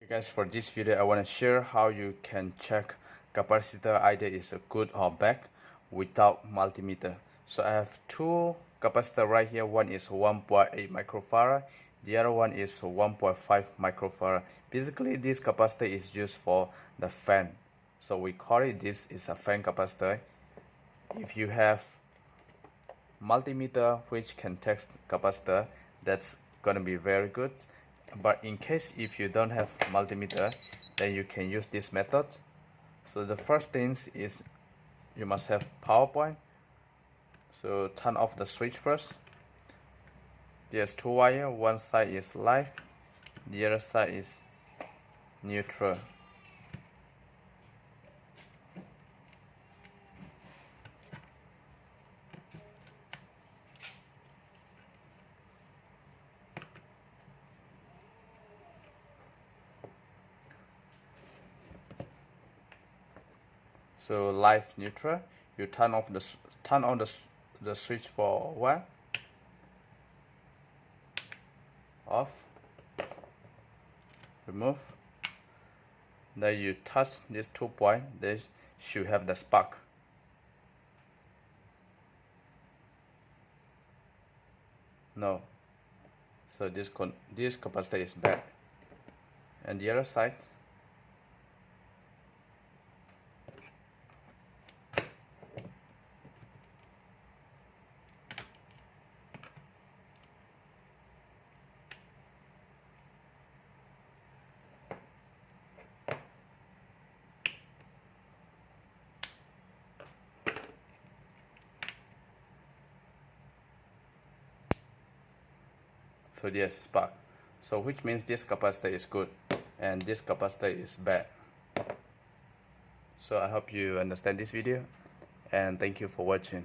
Guys, for this video I want to share how you can check capacitor either is good or bad without multimeter. So I have two capacitor right here. One is 1.8 microfarad, the other one is 1.5 microfarad. Basically this capacitor is used for the fan, so we call it this is a fan capacitor. If you have multimeter which can test capacitor, that's gonna be very good. But in case if you don't have multimeter, then you can use this method. So the first thing is you must have power point. So turn off the switch first. There's two wires, one side is live, the other side is neutral. So live, neutral. You turn on the switch for one, off, remove. Then you touch these 2 points. They should have the spark. No. So this capacitor is bad. And the other side. So there's spark. So which means this capacitor is good and this capacitor is bad. So I hope you understand this video and thank you for watching.